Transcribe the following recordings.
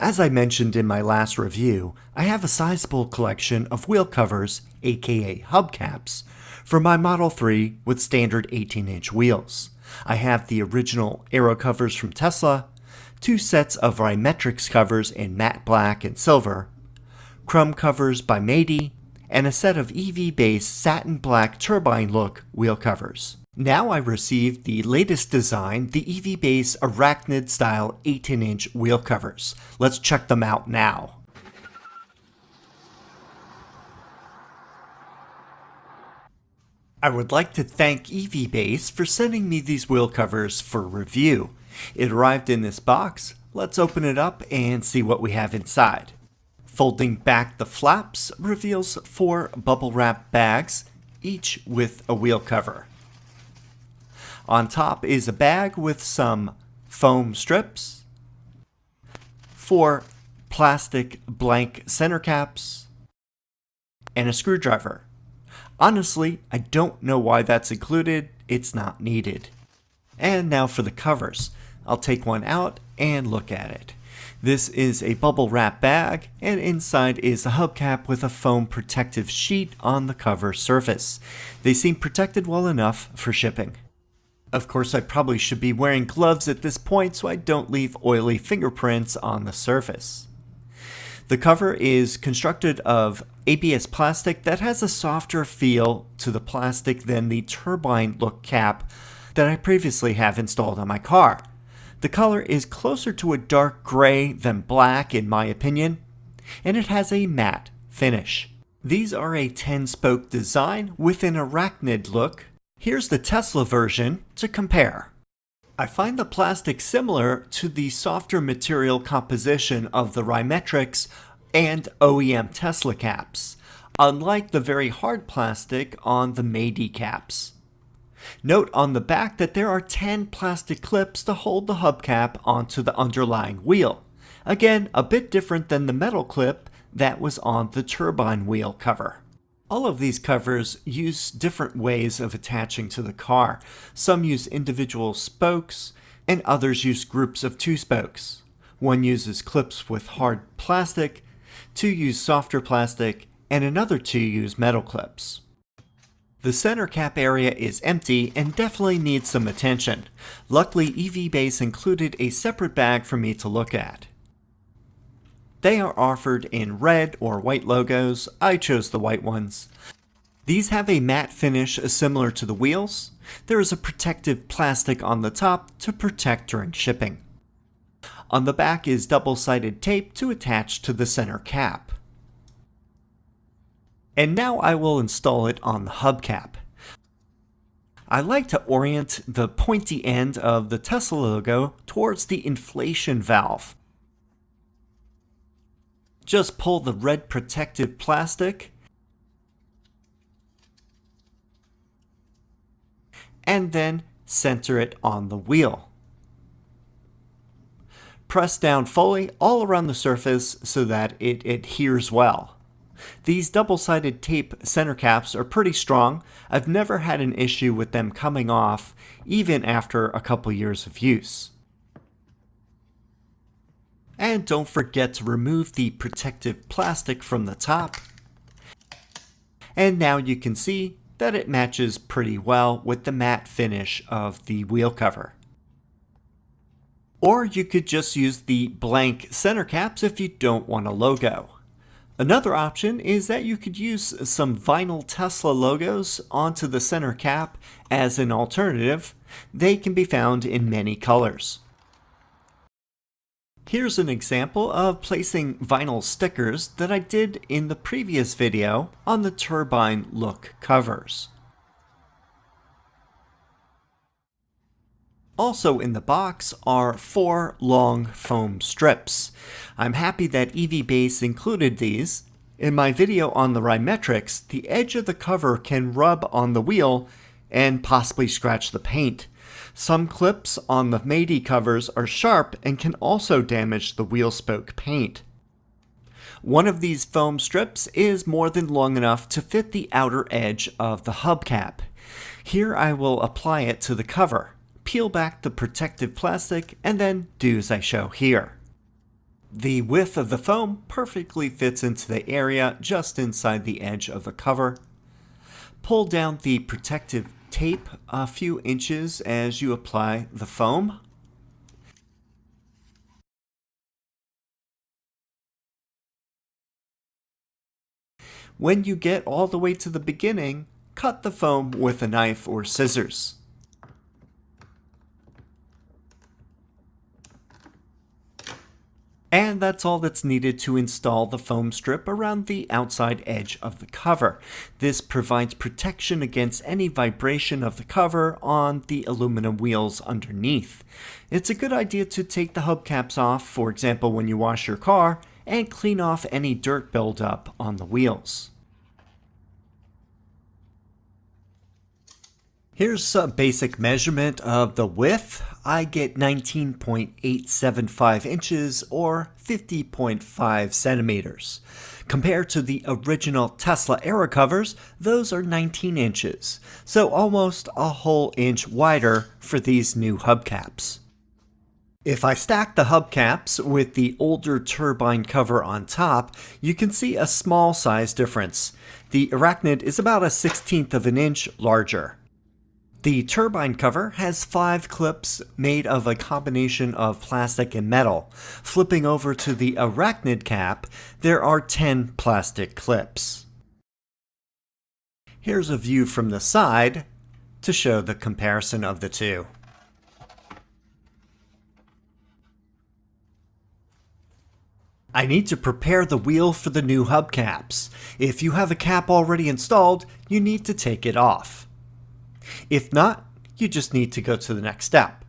As I mentioned in my last review, I have a sizable collection of wheel covers, aka hubcaps, for my Model 3 with standard 18-inch wheels. I have the original aero covers from Tesla, 2 sets of Rymetrics covers in matte black and silver, chrome covers by Mady, and a set of EVBASE satin black turbine look wheel covers. Now I received the latest design, the EVBASE Arachnid style 18-inch wheel covers. Let's check them out now. I would like to thank EVBASE for sending me these wheel covers for review. It arrived in this box. Let's open it up and see what we have inside. Folding back the flaps reveals 4 bubble wrap bags, each with a wheel cover. On top is a bag with some foam strips, 4 plastic blank center caps, and a screwdriver. Honestly, I don't know why that's included, it's not needed. And now for the covers. I'll take one out and look at it. This is a bubble wrap bag, and inside is a hubcap with a foam protective sheet on the cover surface. They seem protected well enough for shipping. Of course, I probably should be wearing gloves at this point so I don't leave oily fingerprints on the surface. The cover is constructed of ABS plastic that has a softer feel to the plastic than the turbine look cap that I previously have installed on my car. The color is closer to a dark gray than black in my opinion, and it has a matte finish. These are a 10-spoke design with an Arachnid look. Here's the Tesla version to compare. I find the plastic similar to the softer material composition of the Rymetrics and OEM Tesla caps, unlike the very hard plastic on the Mady caps. Note on the back that there are 10 plastic clips to hold the hubcap onto the underlying wheel. Again, a bit different than the metal clip that was on the turbine wheel cover. All of these covers use different ways of attaching to the car. Some use individual spokes, and others use groups of 2 spokes. One uses clips with hard plastic, 2 use softer plastic, and another 2 use metal clips. The center cap area is empty and definitely needs some attention. Luckily, EVBASE included a separate bag for me to look at. They are offered in red or white logos. I chose the white ones. These have a matte finish similar to the wheels. There is a protective plastic on the top to protect during shipping. On the back is double-sided tape to attach to the center cap. And now I will install it on the hubcap. I like to orient the pointy end of the Tesla logo towards the inflation valve. Just pull the red protective plastic and then center it on the wheel. Press down fully all around the surface so that it adheres well. These double-sided tape center caps are pretty strong. I've never had an issue with them coming off, even after a couple years of use. And don't forget to remove the protective plastic from the top. And now you can see that it matches pretty well with the matte finish of the wheel cover. Or you could just use the blank center caps if you don't want a logo. Another option is that you could use some vinyl Tesla logos onto the center cap as an alternative. They can be found in many colors. Here's an example of placing vinyl stickers that I did in the previous video on the turbine look covers. Also in the box are 4 long foam strips. I'm happy that EVBASE included these. In my video on the Rymetrics, the edge of the cover can rub on the wheel and possibly scratch the paint. Some clips on the Mady covers are sharp and can also damage the wheel spoke paint. One of these foam strips is more than long enough to fit the outer edge of the hubcap. Here I will apply it to the cover, peel back the protective plastic, and then do as I show here. The width of the foam perfectly fits into the area just inside the edge of the cover. Pull down the protective tape a few inches as you apply the foam. When you get all the way to the beginning, cut the foam with a knife or scissors. And that's all that's needed to install the foam strip around the outside edge of the cover. This provides protection against any vibration of the cover on the aluminum wheels underneath. It's a good idea to take the hubcaps off, for example when you wash your car, and clean off any dirt buildup on the wheels. Here's a basic measurement of the width. I get 19.875 inches or 50.5 centimeters. Compared to the original Tesla era covers, those are 19 inches, so almost a whole inch wider for these new hubcaps. If I stack the hubcaps with the older turbine cover on top, you can see a small size difference. The Arachnid is about 1/16 of an inch larger. The turbine cover has 5 clips made of a combination of plastic and metal. Flipping over to the Arachnid cap, there are 10 plastic clips. Here's a view from the side to show the comparison of the two. I need to prepare the wheel for the new hubcaps. If you have a cap already installed, you need to take it off. If not, you just need to go to the next step.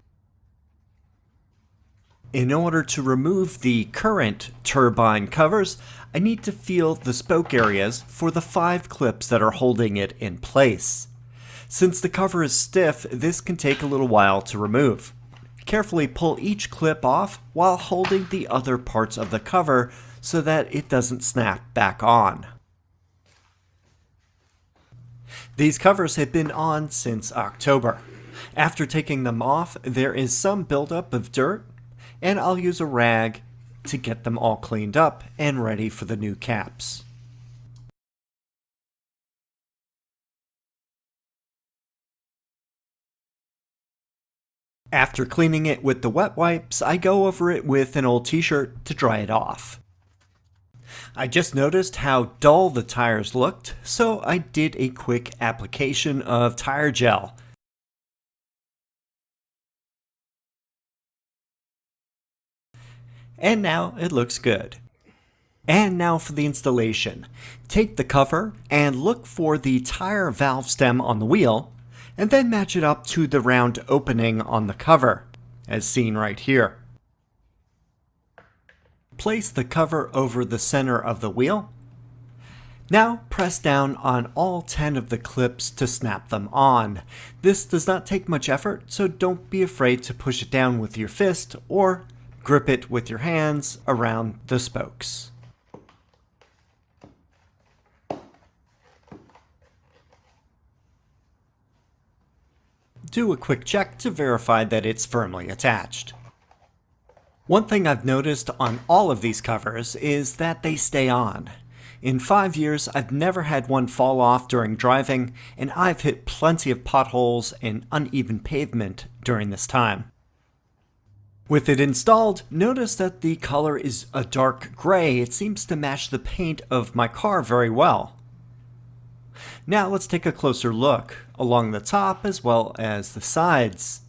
In order to remove the current turbine covers, I need to feel the spoke areas for the 5 clips that are holding it in place. Since the cover is stiff, this can take a little while to remove. Carefully pull each clip off while holding the other parts of the cover so that it doesn't snap back on. These covers have been on since October. After taking them off, there is some buildup of dirt, and I'll use a rag to get them all cleaned up and ready for the new caps. After cleaning it with the wet wipes, I go over it with an old t-shirt to dry it off. I just noticed how dull the tires looked, so I did a quick application of tire gel. And now it looks good. And now for the installation. Take the cover and look for the tire valve stem on the wheel, and then match it up to the round opening on the cover, as seen right here. Place the cover over the center of the wheel. Now press down on all 10 of the clips to snap them on. This does not take much effort, so don't be afraid to push it down with your fist or grip it with your hands around the spokes. Do a quick check to verify that it's firmly attached. One thing I've noticed on all of these covers is that they stay on. In 5 years, I've never had one fall off during driving, and I've hit plenty of potholes and uneven pavement during this time. With it installed, notice that the color is a dark gray. It seems to match the paint of my car very well. Now let's take a closer look along the top as well as the sides.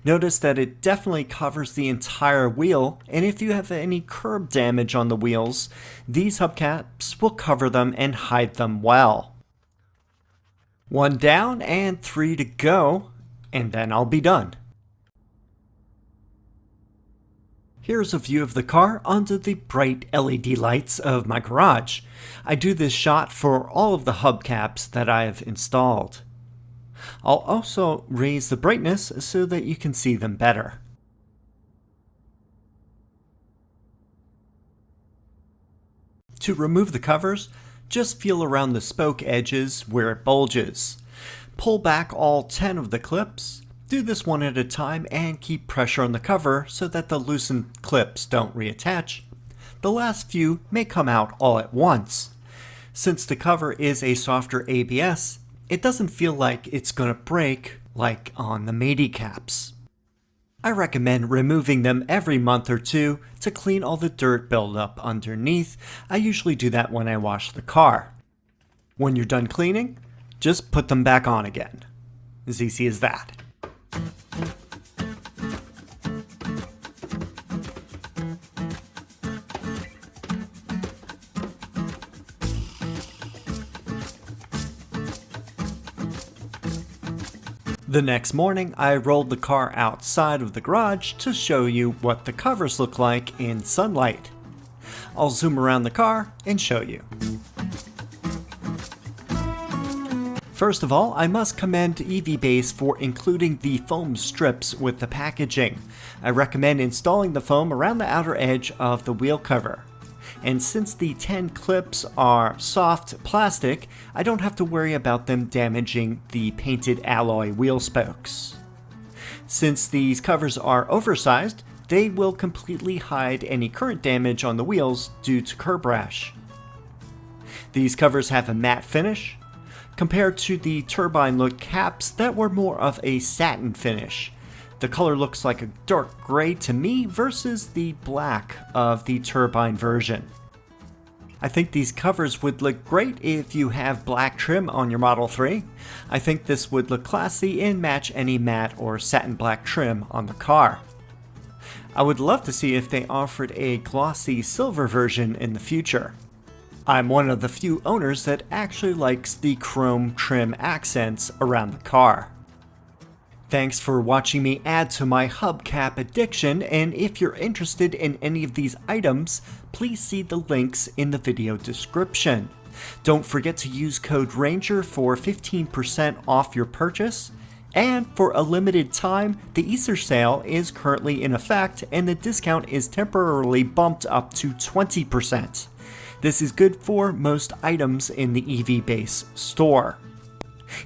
Notice that it definitely covers the entire wheel, and if you have any curb damage on the wheels, these hubcaps will cover them and hide them well. 1 down and 3 to go, and then I'll be done. Here's a view of the car under the bright LED lights of my garage. I do this shot for all of the hubcaps that I have installed. I'll also raise the brightness so that you can see them better. To remove the covers, just feel around the spoke edges where it bulges. Pull back all 10 of the clips. Do this one at a time and keep pressure on the cover so that the loosened clips don't reattach. The last few may come out all at once. Since the cover is a softer ABS, it doesn't feel like it's gonna break like on the Matey caps. I recommend removing them every month or two to clean all the dirt buildup underneath. I usually do that when I wash the car. When you're done cleaning, just put them back on again. As easy as that. The next morning, I rolled the car outside of the garage to show you what the covers look like in sunlight. I'll zoom around the car and show you. First of all, I must commend EVBASE for including the foam strips with the packaging. I recommend installing the foam around the outer edge of the wheel cover. And since the 10 clips are soft plastic, I don't have to worry about them damaging the painted alloy wheel spokes. Since these covers are oversized, they will completely hide any current damage on the wheels due to curb rash. These covers have a matte finish, compared to the turbine look caps that were more of a satin finish. The color looks like a dark gray to me versus the black of the turbine version. I think these covers would look great if you have black trim on your Model 3. I think this would look classy and match any matte or satin black trim on the car. I would love to see if they offered a glossy silver version in the future. I'm one of the few owners that actually likes the chrome trim accents around the car. Thanks for watching me add to my hubcap addiction, and if you're interested in any of these items, please see the links in the video description. Don't forget to use code RANGER for 15% off your purchase, and for a limited time, the Easter sale is currently in effect and the discount is temporarily bumped up to 20%. This is good for most items in the EVBASE store.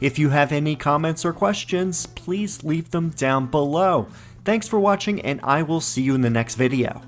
If you have any comments or questions, please leave them down below. Thanks for watching, and I will see you in the next video.